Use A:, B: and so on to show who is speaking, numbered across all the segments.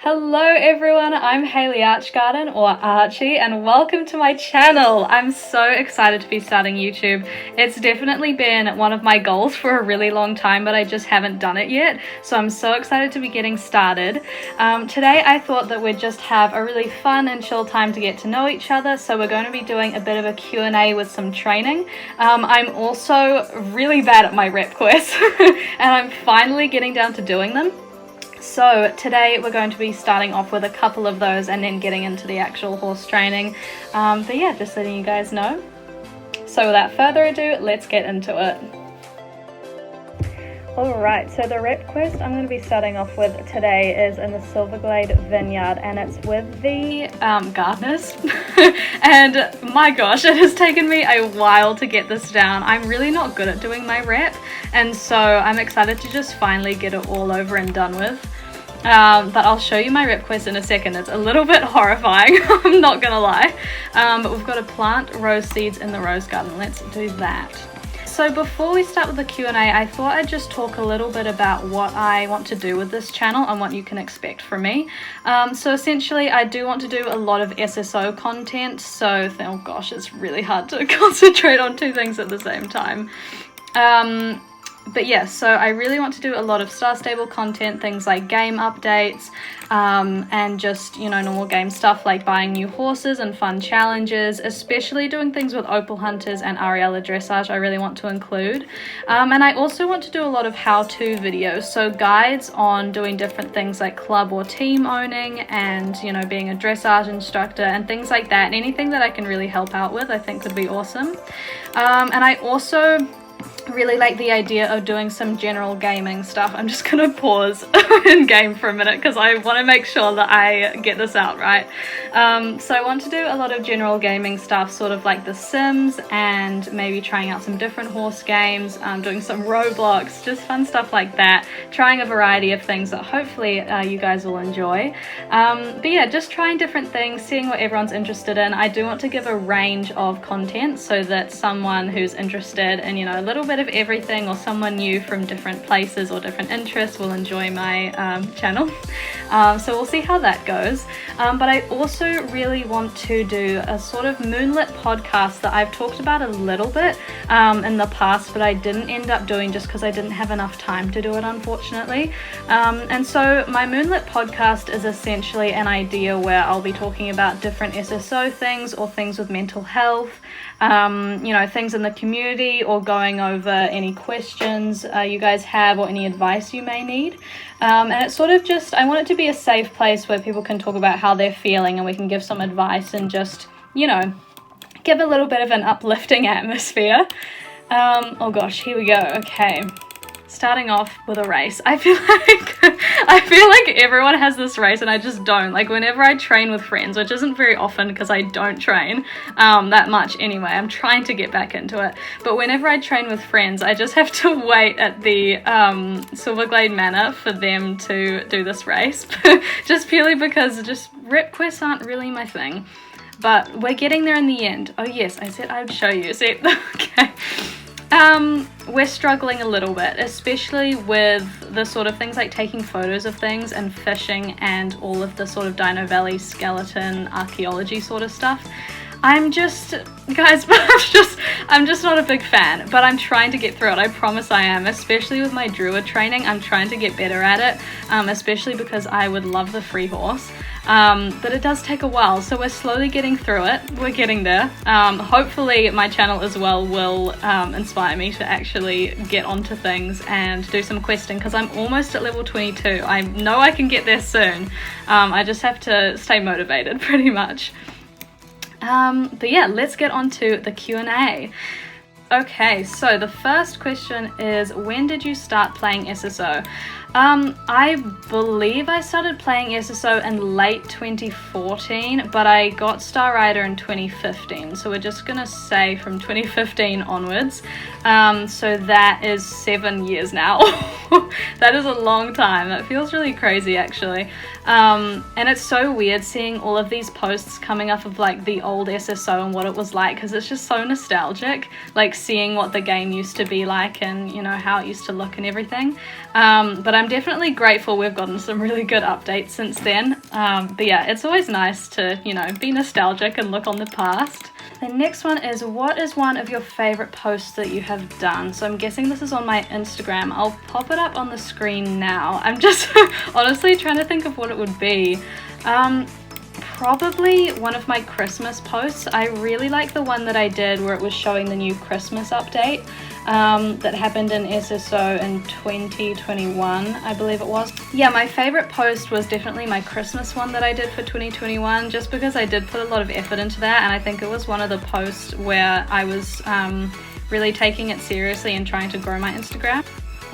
A: Hello everyone, I'm Hayley Archgarden, or Archie, and welcome to my channel. I'm so excited to be starting YouTube. It's definitely been one of my goals for a really long time, but I just haven't done it yet, so I'm so excited to be getting started. Today I thought that we'd just have a really fun and chill time to get to know each other, so we're going to be doing a bit of a Q&A with some training. I'm also really bad at my rep quests, and I'm finally getting down to doing them. So today we're going to be starting off with a couple of those and then getting into the actual horse training. But yeah, just letting you guys know. So without further ado, let's get into it. Alright, so the rep quest I'm going to be starting off with today is in the Çόʀᴇᴜ vineyard, and it's with the gardeners. And my gosh, it has taken me a while to get this down. I'm really not good at doing my rep, and so I'm excited to just finally get it all over and done with. But I'll show you my rep quest in a second. It's a little bit horrifying, I'm not gonna lie. But we've got to plant rose seeds in the rose garden. Let's do that. So before we start with the Q&A, I thought I'd just talk a little bit about what I want to do with this channel and what you can expect from me. So essentially, I do want to do a lot of SSO content. So, oh gosh, it's really hard to concentrate on two things at the same time. But yeah, so I really want to do a lot of Star Stable content, things like game updates, and just, you know, normal game stuff like buying new horses and fun challenges, especially doing things with Opal Hunters and Ariella Dressage I really want to include. And I also want to do a lot of how-to videos, so guides on doing different things like club or team owning and, you know, being a dressage instructor and things like that. And anything that I can really help out with I think would be awesome. And I also really like the idea of doing some general gaming stuff. I'm just gonna pause in game for a minute because I want to make sure that I get this out right. So I want to do a lot of general gaming stuff, sort of like The Sims, and maybe trying out some different horse games, doing some Roblox, just fun stuff like that, trying a variety of things that hopefully you guys will enjoy. But yeah, just trying different things, seeing what everyone's interested in. I do want to give a range of content so that someone who's interested in, you know, a little bit of everything, or someone new from different places or different interests will enjoy my channel. So we'll see how that goes. But I also really want to do a sort of moonlit podcast that I've talked about a little bit in the past, but I didn't end up doing just because I didn't have enough time to do it, unfortunately. And so my moonlit podcast is essentially an idea where I'll be talking about different SSO things or things with mental health, you know, things in the community, or going over any questions you guys have or any advice you may need. And it's sort of just, I want it to be a safe place where people can talk about how they're feeling and we can give some advice and just, you know, give a little bit of an uplifting atmosphere. Oh gosh, here we go. Okay. Starting off with a race. I feel like everyone has this race and I just don't. Like whenever I train with friends, which isn't very often because I don't train that much anyway, I'm trying to get back into it, but whenever I train with friends I just have to wait at the Çόʀᴜᴜ Manor for them to do this race. Just purely because just rep quests aren't really my thing, but we're getting there in the end. Oh yes, I said I'd show you. See, okay. We're struggling a little bit, especially with the sort of things like taking photos of things and fishing and all of the sort of Dino Valley skeleton archaeology sort of stuff. I'm just, guys, I'm just not a big fan, but I'm trying to get through it. I promise I am, especially with my druid training. I'm trying to get better at it, especially because I would love the free horse. But it does take a while, so we're slowly getting through it. We're getting there. Hopefully my channel as well will inspire me to actually get onto things and do some questing, because I'm almost at level 22. I know I can get there soon. I just have to stay motivated pretty much. But yeah, let's get on to the Q&A. Okay, so the first question is, when did you start playing SSO? I believe I started playing SSO in late 2014, but I got Star Rider in 2015, so we're just gonna say from 2015 onwards. So that is 7 years now. That is a long time. That feels really crazy, actually. And it's so weird seeing all of these posts coming up of like the old SSO and what it was like, because it's just so nostalgic. Like like seeing what the game used to be like and, you know, how it used to look and everything. But I'm definitely grateful we've gotten some really good updates since then. But yeah, it's always nice to, you know, be nostalgic and look on the past. The next one is, what is one of your favorite posts that you have done? So I'm guessing this is on my Instagram. I'll pop it up on the screen now. I'm just honestly trying to think of what it would be. Probably one of my Christmas posts. I really like the one that I did where it was showing the new Christmas update that happened in ＳSO in 2021, I believe it was. Yeah, my favorite post was definitely my Christmas one that I did for 2021, just because I did put a lot of effort into that, and I think it was one of the posts where I was really taking it seriously and trying to grow my Instagram.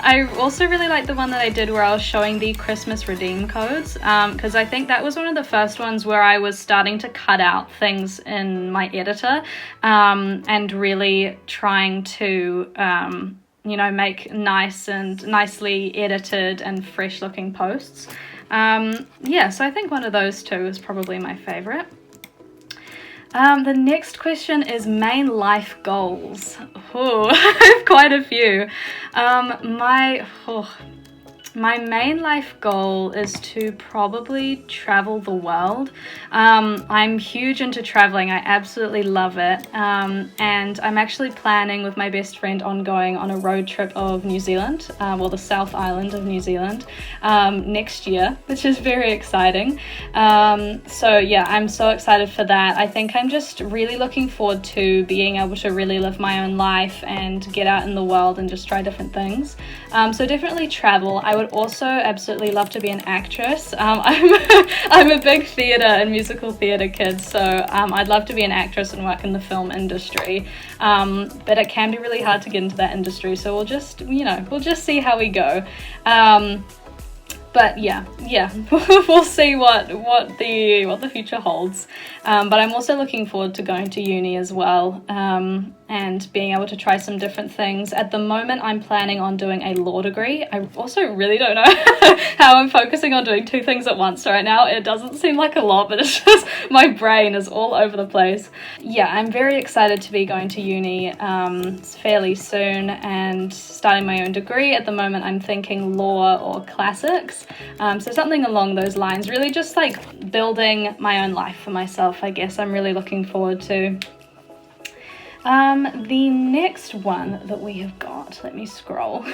A: I also really like the one that I did where I was showing the Christmas redeem codes, because I think that was one of the first ones where I was starting to cut out things in my editor and really trying to you know, make nice and nicely edited and fresh looking posts. Yeah, so I think one of those two is probably my favorite. The next question is main life goals. Oh, I have quite a few. My main life goal is to probably travel the world. I'm huge into traveling. I absolutely love it. And I'm actually planning with my best friend on going on a road trip of New Zealand, well, the South Island of New Zealand, next year, which is very exciting. So yeah, I'm so excited for that. I think I'm just really looking forward to being able to really live my own life and get out in the world and just try different things. So definitely travel. I would also absolutely love to be an actress. I'm a big theatre and musical theatre kid, so I'd love to be an actress and work in the film industry. But it can be really hard to get into that industry, so we'll just see how we go. But yeah, we'll see what the future holds. But I'm also looking forward to going to uni as well, and being able to try some different things. At the moment, I'm planning on doing a law degree. I also really don't know how I'm focusing on doing two things at once right now. It doesn't seem like a lot, but it's just my brain is all over the place. Yeah, I'm very excited to be going to uni fairly soon and starting my own degree. At the moment, I'm thinking law or classics. So something along those lines, really just like building my own life for myself, I guess I'm really looking forward to. The next one that we have got, let me scroll.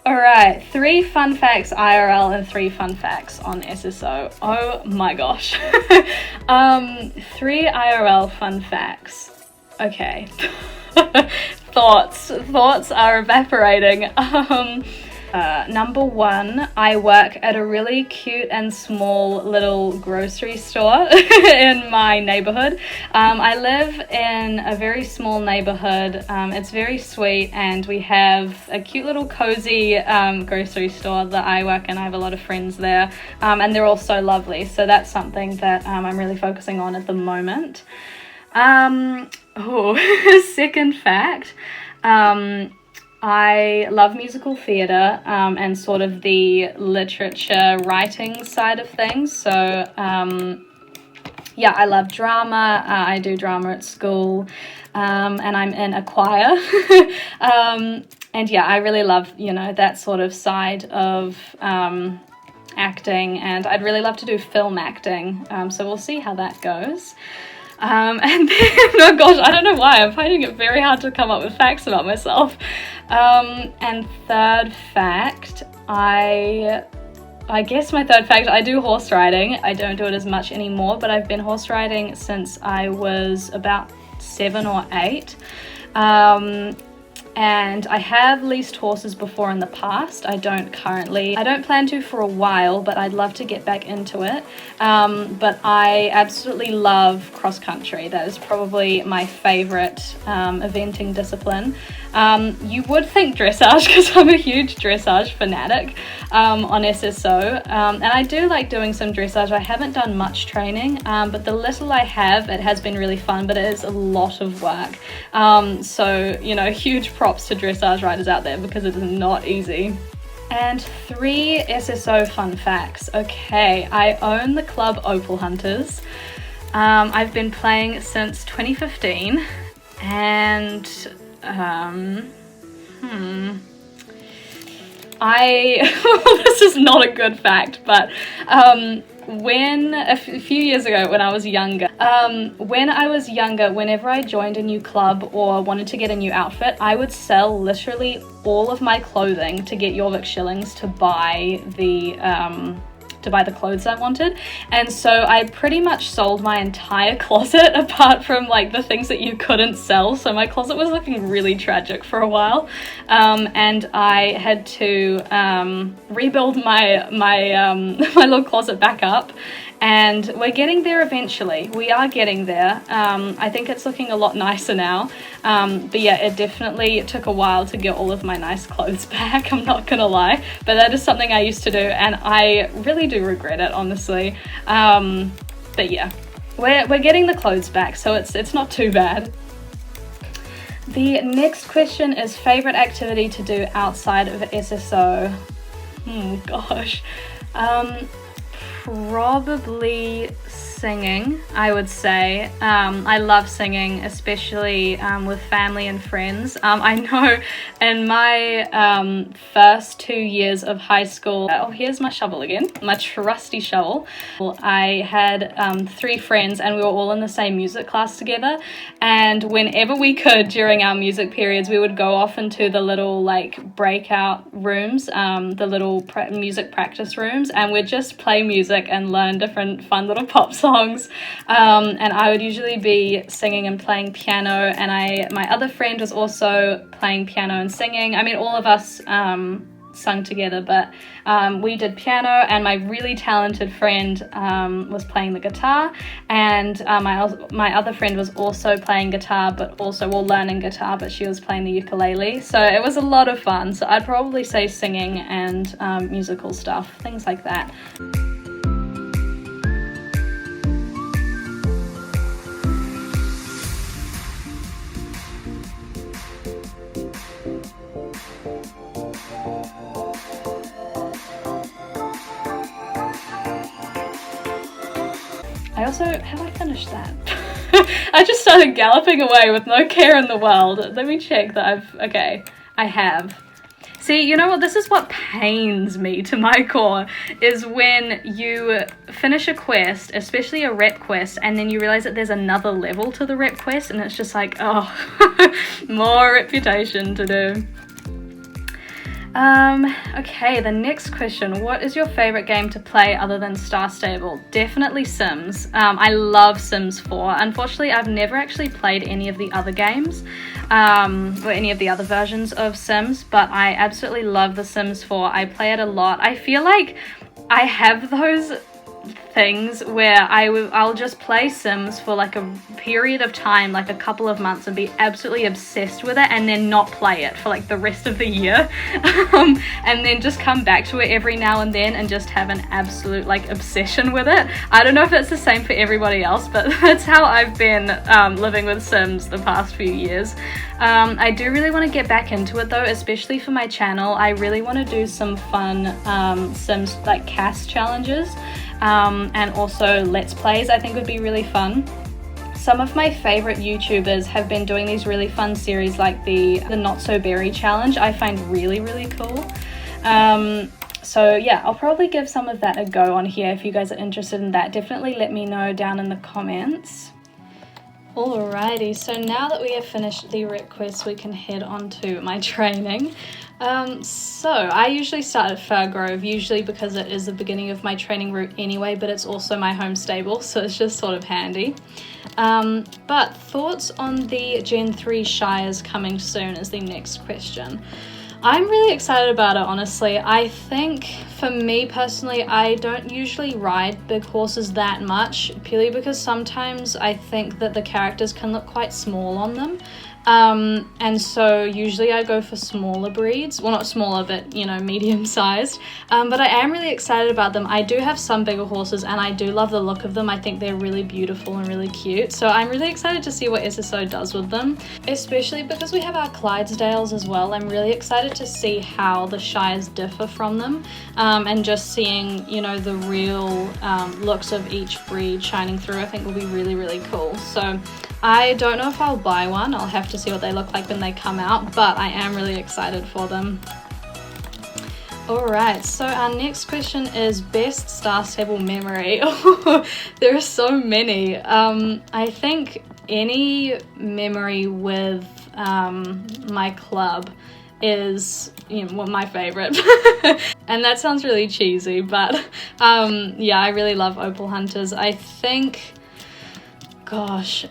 A: Alright, 3 fun facts IRL and 3 fun facts on SSO. Oh my gosh. 3 IRL fun facts. Okay. Thoughts are evaporating. Number 1, I work at a really cute and small little grocery store in my neighborhood. I live in a very small neighborhood. It's very sweet, and we have a cute little cozy grocery store that I work in. I have a lot of friends there, and they're all so lovely. So that's something that I'm really focusing on at the moment. Second fact. I love musical theatre and sort of the literature writing side of things. So yeah, I love drama. I do drama at school, and I'm in a choir. And yeah, I really love, you know, that sort of side of acting, and I'd really love to do film acting. So we'll see how that goes. And then, oh gosh, I don't know why, I'm finding it very hard to come up with facts about myself. And third fact, I guess my third fact, I do horse riding. I don't do it as much anymore, but I've been horse riding since I was about 7 or 8. And I have leased horses before in the past. I don't plan to for a while, but I'd love to get back into it. But I absolutely love cross country. That is probably my favorite eventing discipline. You would think dressage, because I'm a huge dressage fanatic on SSO, and I do like doing some dressage. I haven't done much training, but the little I have, it has been really fun, but it is a lot of work. So, you know, huge props to dressage riders out there, because it is not easy. And 3 SSO fun facts. Okay, I own the club Opal Hunters. I've been playing since 2015, and this is not a good fact, but when a few years ago when I was younger, whenever I joined a new club or wanted to get a new outfit, I would sell literally all of my clothing to get Žgsmåʀᴇ̈ to buy the clothes I wanted. And so I pretty much sold my entire closet apart from like the things that you couldn't sell. So my closet was looking really tragic for a while, and I had to rebuild my little closet back up. And we're getting there eventually. We are getting there. I think it's looking a lot nicer now. But yeah, it definitely took a while to get all of my nice clothes back, I'm not gonna lie. But that is something I used to do, and I really do regret it, honestly. But yeah, we're getting the clothes back, so it's not too bad. The next question is favorite activity to do outside of SSO. Gosh. Probably singing, I would say. I love singing, especially with family and friends. I know in my first 2 years of high school, oh, here's my shovel again, my trusty shovel. I had 3 friends and we were all in the same music class together, and whenever we could during our music periods, we would go off into the little like breakout rooms, the little music practice rooms, and we'd just play music and learn different fun little pop songs, and I would usually be singing and playing piano, and my other friend was also playing piano and singing. I mean, all of us sung together, but we did piano, and my really talented friend was playing the guitar, and my other friend was also playing guitar, but also learning guitar, but she was playing the ukulele. So it was a lot of fun. So I'd probably say singing and musical stuff, things like that. Have I finished that? I just started galloping away with no care in the world. Let me check that okay, I have. See, you know what, this is what pains me to my core, is when you finish a quest, especially a rep quest, and then you realize that there's another level to the rep quest, and it's just like, oh, more reputation to do. Okay, the next question. What is your favorite game to play other than Star Stable? Definitely Sims. I love Sims 4. Unfortunately, I've never actually played any of the other games, or any of the other versions of Sims, but I absolutely love The Sims 4. I play it a lot. I feel like I have those things where I'll just play Sims for like a period of time, like a couple of months, and be absolutely obsessed with it, and then not play it for like the rest of the year, and then just come back to it every now and then and just have an absolute like obsession with it. I don't know if it's the same for everybody else, but that's how I've been living with Sims the past few years. I do really want to get back into it though, especially for my channel. I really want to do some fun Sims like cast challenges, and also Let's Plays. I think would be really fun. Some of my favorite YouTubers have been doing these really fun series like the Not So Berry challenge. I find really, really cool. So yeah, I'll probably give some of that a go on here. If you guys are interested in that, definitely let me know down in the comments. Alrighty, so now that we have finished the rep quest, we can head on to my training. So I usually start at Fairgrove, usually because it is the beginning of my training route anyway, but it's also my home stable, so it's just sort of handy. But thoughts on the Gen 3 Shires coming soon is the next question. I'm really excited about it, honestly. I think, for me personally, I don't usually ride big horses that much, purely because sometimes I think that the characters can look quite small on them. And so usually I go for smaller breeds. Well, not smaller, but, you know, medium-sized. But I am really excited about them. I do have some bigger horses, and I do love the look of them. I think they're really beautiful and really cute. So I'm really excited to see what SSO does with them, especially because we have our Clydesdales as well. I'm really excited to see how the Shires differ from them, and just seeing, you know, the real looks of each breed shining through, I think will be really, really cool. So I don't know if I'll buy one. I'll have to see what they look like when they come out, but I am really excited for them. Alright, so our next question is best Star Stable memory. There are so many. I think any memory with my club is, you know, my favorite. And that sounds really cheesy, but yeah, I really love Opal Hunters. I think, gosh,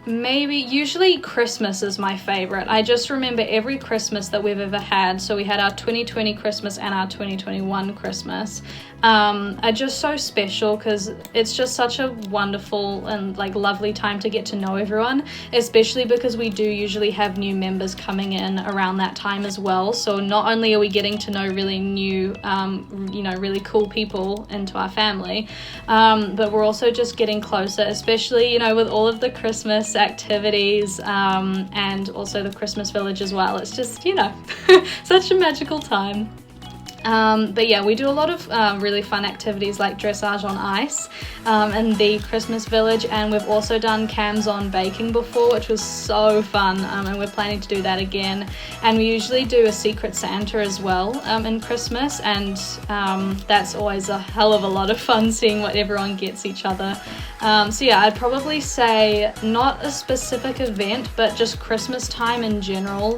A: maybe usually Christmas is my favorite. I just remember every Christmas that we've ever had. So we had our 2020 Christmas and our 2021 Christmas are just so special because it's just such a wonderful and like lovely time to get to know everyone, especially because we do usually have new members coming in around that time as well. So not only are we getting to know really new you know, really cool people into our family, but we're also just getting closer, especially, you know, with all of the Christmas activities and also the Christmas village as well. It's just, you know, such a magical time. But yeah, we do a lot of really fun activities like dressage on ice in the Christmas village, and we've also done cams on baking before, which was so fun, and we're planning to do that again. And we usually do a Secret Santa as well in Christmas, and that's always a hell of a lot of fun seeing what everyone gets each other. So yeah, I'd probably say not a specific event, but just Christmas time in general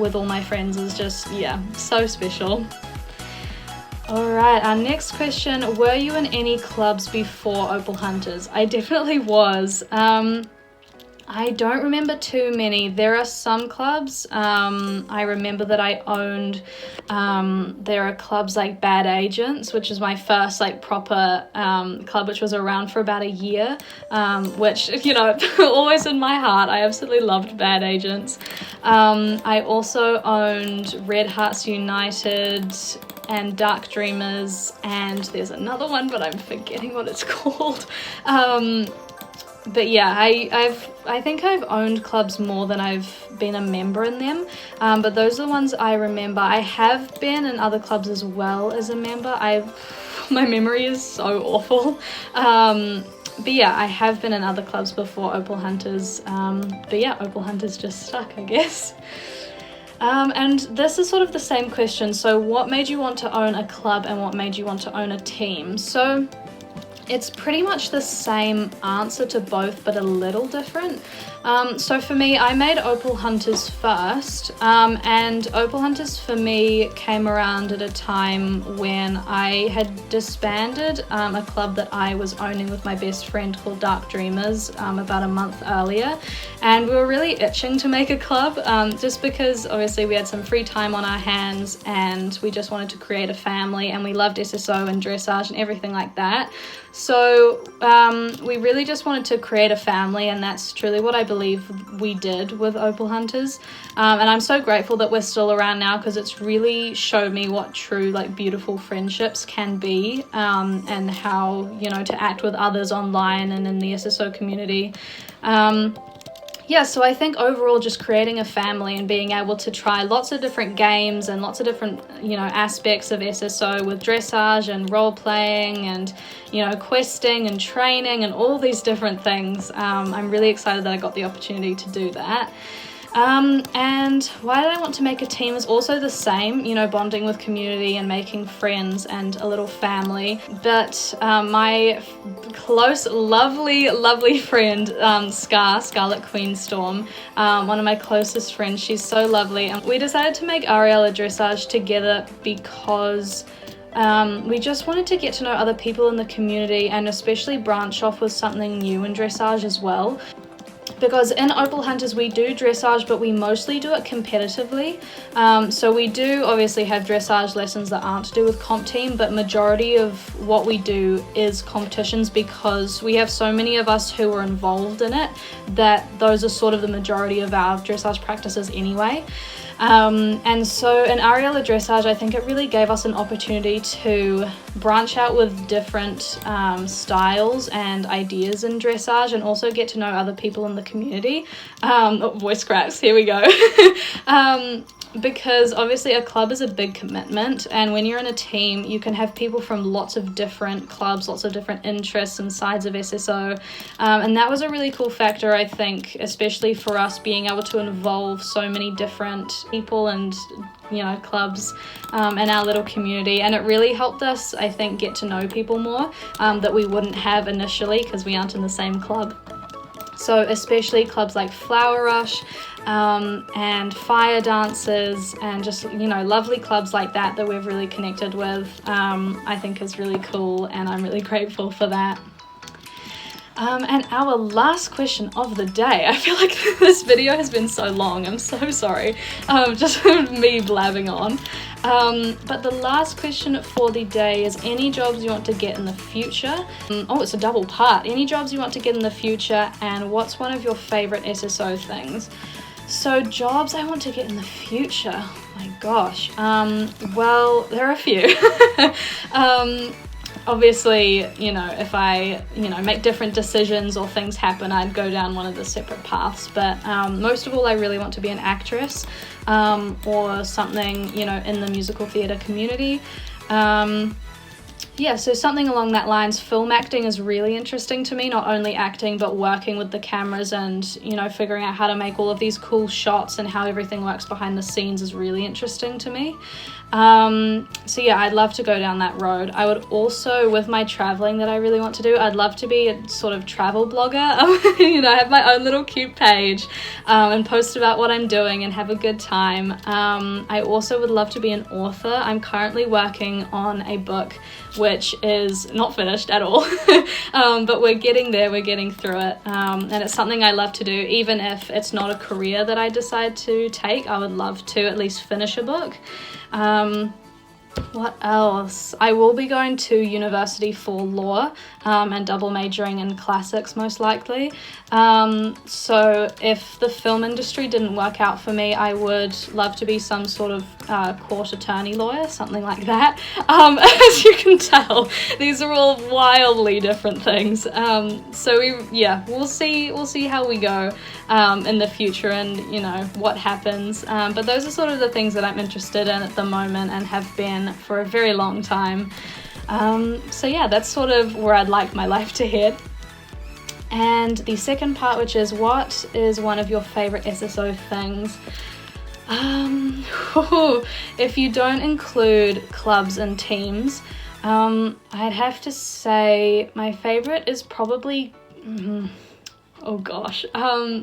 A: with all my friends is just, yeah, so special. Alright, our next question, were you in any clubs before Opal Hunters? I definitely was. I don't remember too many. There are some clubs I remember that I owned. There are clubs like Bad Agents, which is my first like proper club, which was around for about a year, which, you know, always in my heart. I absolutely loved Bad Agents. I also owned Red Hearts United and Dark Dreamers, and there's another one, but I'm forgetting what it's called. But yeah, I think I've owned clubs more than I've been a member in them, but those are the ones I remember. I have been in other clubs as well as a member. My memory is so awful. But yeah, I have been in other clubs before Opal Hunters, but yeah, Opal Hunters just stuck, I guess. And this is sort of the same question. So what made you want to own a club and what made you want to own a team? So it's pretty much the same answer to both, but a little different. So for me, I made Opal Hunters first, and Opal Hunters for me came around at a time when I had disbanded a club that I was owning with my best friend called Dark Dreamers about a month earlier, and we were really itching to make a club just because obviously we had some free time on our hands and we just wanted to create a family, and we loved SSO and dressage and everything like that. So we really just wanted to create a family, and that's truly what I believe we did with Opal Hunters. And I'm so grateful that we're still around now, because it's really showed me what true like beautiful friendships can be, and how, you know, to act with others online and in the SSO community. Yeah, so I think overall just creating a family and being able to try lots of different games and lots of different, you know, aspects of SSO with dressage and role-playing and, you know, questing and training and all these different things. I'm really excited that I got the opportunity to do that. And why did I want to make a team is also the same, you know, bonding with community and making friends and a little family. But my close, lovely friend, Scarlet Queen Storm, one of my closest friends, she's so lovely. And we decided to make Ariella Dressage together because we just wanted to get to know other people in the community, and especially branch off with something new in dressage as well. Because in Opal Hunters we do dressage, but we mostly do it competitively. So we do obviously have dressage lessons that aren't to do with comp team, but majority of what we do is competitions, because we have so many of us who are involved in it that those are sort of the majority of our dressage practices anyway. And so in Ariella Dressage, I think it really gave us an opportunity to branch out with different styles and ideas in dressage, and also get to know other people in the community. Voice cracks, here we go. because obviously a club is a big commitment, and when you're in a team you can have people from lots of different clubs, lots of different interests and sides of SSO, and that was a really cool factor, I think, especially for us, being able to involve so many different people and, you know, clubs in our little community, and it really helped us, I think, get to know people more that we wouldn't have initially because we aren't in the same club. So especially clubs like Flower Rush and Fire Dancers, and just, you know, lovely clubs like that that we've really connected with, I think is really cool, and I'm really grateful for that. And our last question of the day, I feel like this video has been so long, I'm so sorry, just me blabbing on. But the last question for the day is any jobs you want to get in the future. Oh, it's a double part. Any jobs you want to get in the future, and what's one of your favorite SSO things? So jobs I want to get in the future, oh my gosh. Well, there are a few. Obviously, you know, if I, you know, make different decisions or things happen, I'd go down one of the separate paths. But most of all, I really want to be an actress or something, you know, in the musical theatre community. Yeah, so something along that lines. Film acting is really interesting to me, not only acting, but working with the cameras and, you know, figuring out how to make all of these cool shots and how everything works behind the scenes is really interesting to me. So yeah, I'd love to go down that road. I would also, with my traveling that I really want to do, I'd love to be a sort of travel blogger, you know, have my own little cute page and post about what I'm doing and have a good time. I also would love to be an author. I'm currently working on a book which is not finished at all, but we're getting there, we're getting through it, and it's something I love to do. Even if it's not a career that I decide to take, I would love to at least finish a book. What else? I will be going to university for law and double majoring in classics most likely. So if the film industry didn't work out for me, I would love to be some sort of court attorney lawyer, something like that. As you can tell, these are all wildly different things. So we'll see how we go in the future and, you know, what happens. But those are sort of the things that I'm interested in at the moment and have been for a very long time. So yeah, that's sort of where I'd like my life to head. And the second part, which is what is one of your favorite SSO things? If you don't include clubs and teams, I'd have to say my favorite is probably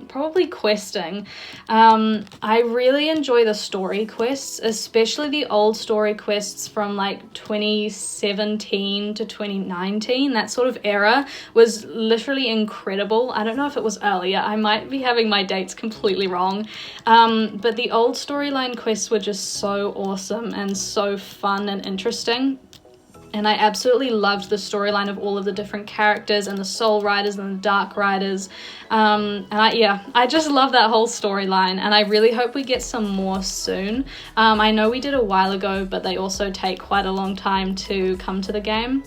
A: probably questing. I really enjoy the story quests, especially the old story quests from like 2017 to 2019. That sort of era was literally incredible. I don't know if it was earlier, I might be having my dates completely wrong, but the old storyline quests were just so awesome and so fun and interesting. And I absolutely loved the storyline of all of the different characters and the Soul Riders and the Dark Riders. And I just love that whole storyline, and I really hope we get some more soon. I know we did a while ago, but they also take quite a long time to come to the game.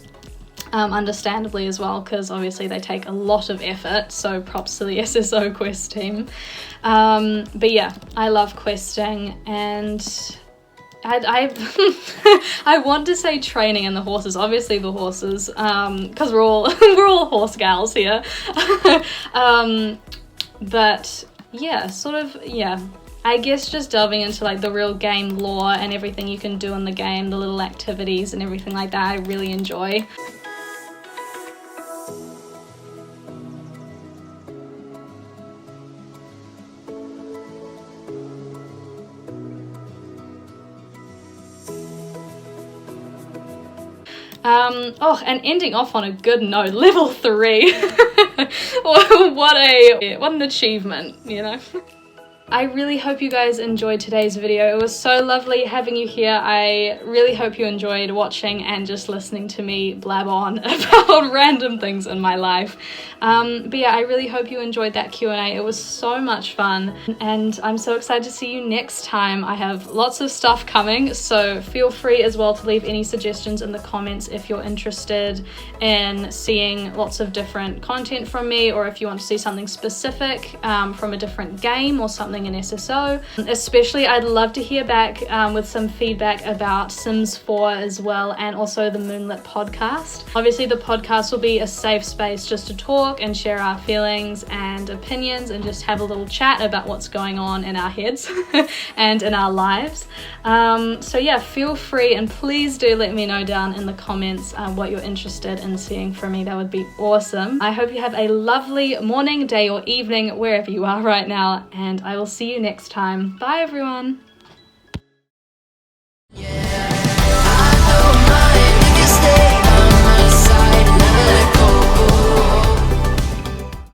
A: Understandably as well, because obviously they take a lot of effort, so props to the SSO quest team. But yeah, I love questing, and I want to say training and the horses, obviously the horses, because we're all horse gals here. But yeah, I guess just delving into like the real game lore and everything you can do in the game, the little activities and everything like that, I really enjoy. And ending off on a good note, level 3. What an achievement, you know. I really hope you guys enjoyed today's video. It was so lovely having you here. I really hope you enjoyed watching and just listening to me blab on about random things in my life. But yeah, I really hope you enjoyed that Q&A. It was so much fun, and I'm so excited to see you next time. I have lots of stuff coming, so feel free as well to leave any suggestions in the comments if you're interested in seeing lots of different content from me, or if you want to see something specific from a different game or something doing an SSO. Especially I'd love to hear back with some feedback about Sims 4 as well, and also the Moonlit podcast. Obviously the podcast will be a safe space just to talk and share our feelings and opinions and just have a little chat about what's going on in our heads and in our lives. So yeah, feel free, and please do let me know down in the comments what you're interested in seeing from me. That would be awesome. I hope you have a lovely morning, day or evening wherever you are right now, and I will see you next time. Bye everyone.